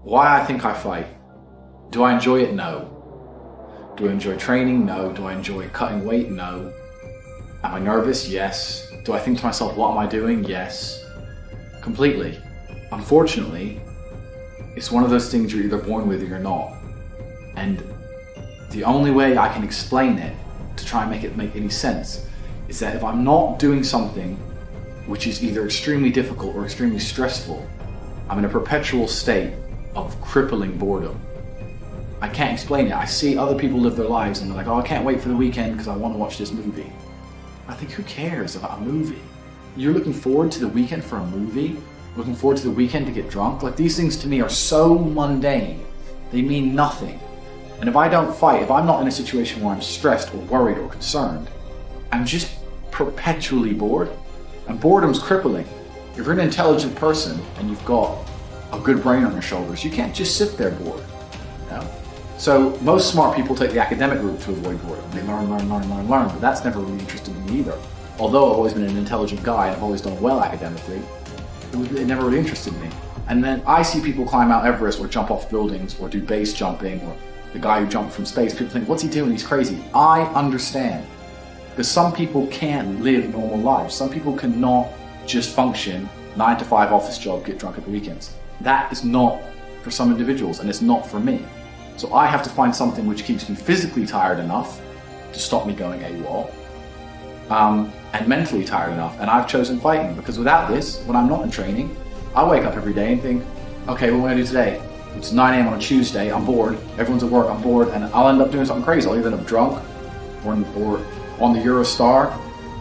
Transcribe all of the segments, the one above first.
Why I think I fight. Do I enjoy it? No. Do I enjoy training? No. Do I enjoy cutting weight? No. Am I nervous? Yes. Do I think to myself, what am I doing? Yes. Completely. Unfortunately, it's one of those things you're either born with or you're not. And the only way I can explain it, to try and make it make any sense, is that if I'm not doing something which is either extremely difficult or extremely stressful, I'm in a perpetual state of crippling boredom. I can't explain it. I see other people live their lives and they're like, oh, I can't wait for the weekend because I want to watch this movie. I think, who cares about a movie? You're looking forward to the weekend for a movie? Looking forward to the weekend to get drunk? Like, these things to me are so mundane. They mean nothing. And if I don't fight, if I'm not in a situation where I'm stressed or worried or concerned, I'm just perpetually bored. And boredom's crippling. If you're an intelligent person and you've got a good brain on your shoulders, you can't just sit there bored. You know? So most smart people take the academic route to avoid boredom. They learn, but that's never really interested me either. Although I've always been an intelligent guy and I've always done well academically, it never really interested me. And then I see people climb Mount Everest or jump off buildings or do base jumping, or the guy who jumped from space. People think, what's he doing? He's crazy. I understand. Because some people can't live normal lives. Some people cannot just function 9 to 5 office job, get drunk at the weekends. That is not for some individuals, and it's not for me. So I have to find something which keeps me physically tired enough to stop me going AWOL, and mentally tired enough. And I've chosen fighting, because without this, when I'm not in training, I wake up every day and think, okay, what am I gonna do today? It's 9 a.m. on a Tuesday, I'm bored, everyone's at work, I'm bored, and I'll end up doing something crazy. I'll either end up drunk, or on the Eurostar,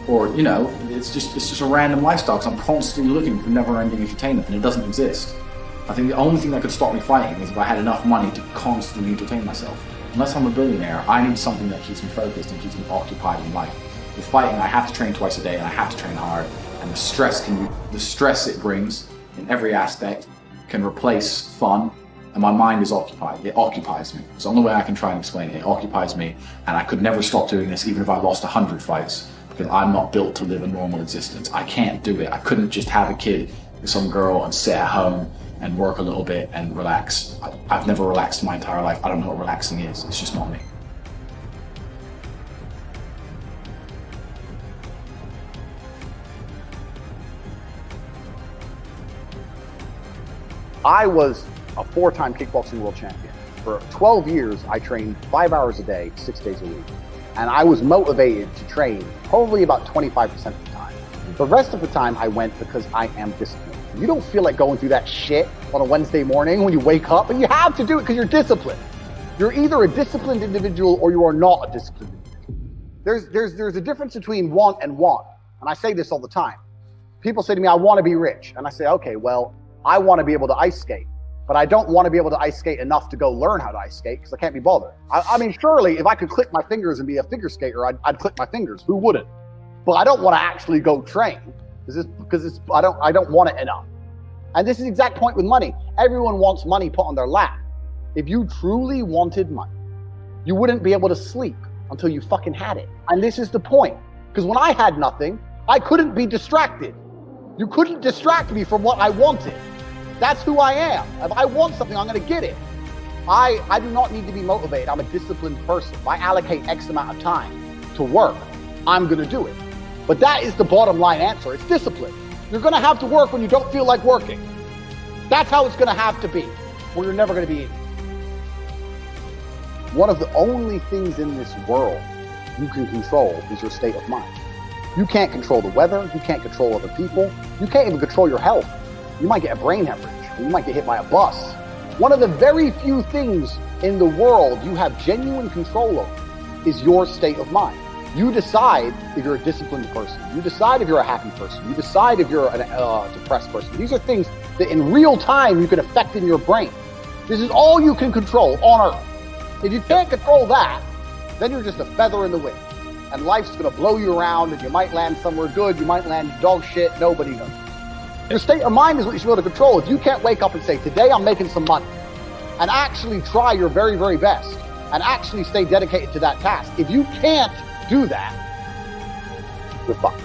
or, you know, it's just a random lifestyle, because I'm constantly looking for never-ending entertainment, and it doesn't exist. I think the only thing that could stop me fighting is if I had enough money to constantly entertain myself. Unless I'm a billionaire, I need something that keeps me focused and keeps me occupied in life. With fighting, I have to train twice a day, and I have to train hard, and the stress it brings in every aspect can replace fun, and my mind is occupied. It occupies me. It's the only way I can try and explain it. It occupies me, and I could never stop doing this even if I lost 100 fights, because I'm not built to live a normal existence. I can't do it. I couldn't just have a kid with some girl and sit at home and work a little bit and relax. I've never relaxed my entire life. I don't know what relaxing is. It's just not me. I was a 4-time kickboxing world champion. For 12 years, I trained 5 hours a day, 6 days a week. And I was motivated to train probably about 25% of the time. The rest of the time I went because I am disciplined. You don't feel like going through that shit on a Wednesday morning when you wake up, and you have to do it because you're disciplined. You're either a disciplined individual or you are not a disciplined individual. There's a difference between want and want. And I say this all the time. People say to me, I want to be rich. And I say, okay, well, I want to be able to ice skate, but I don't want to be able to ice skate enough to go learn how to ice skate because I can't be bothered. I mean, surely if I could click my fingers and be a figure skater, I'd click my fingers. Who wouldn't? But I don't want to actually go train because I don't want it enough. And this is the exact point with money. Everyone wants money put on their lap. If you truly wanted money, you wouldn't be able to sleep until you fucking had it. And this is the point. Because when I had nothing, I couldn't be distracted. You couldn't distract me from what I wanted. That's who I am. If I want something, I'm going to get it. I do not need to be motivated. I'm a disciplined person. If I allocate X amount of time to work, I'm going to do it. But that is the bottom line answer. It's discipline. You're going to have to work when you don't feel like working. That's how it's going to have to be, or you're never going to be in. One of the only things in this world you can control is your state of mind. You can't control the weather. You can't control other people. You can't even control your health. You might get a brain hemorrhage. You might get hit by a bus. One of the very few things in the world you have genuine control over is your state of mind. You decide if you're a disciplined person. You decide if you're a happy person. You decide if you're a depressed person. These are things that in real time you can affect in your brain. This is all you can control on Earth. If you can't control that, then you're just a feather in the wind. And life's going to blow you around, and you might land somewhere good. You might land dog shit. Nobody knows. Your state of mind is what you should be able to control. If you can't wake up and say, today I'm making some money, and actually try your very, very best, and actually stay dedicated to that task. If you can't do that, you're fucked.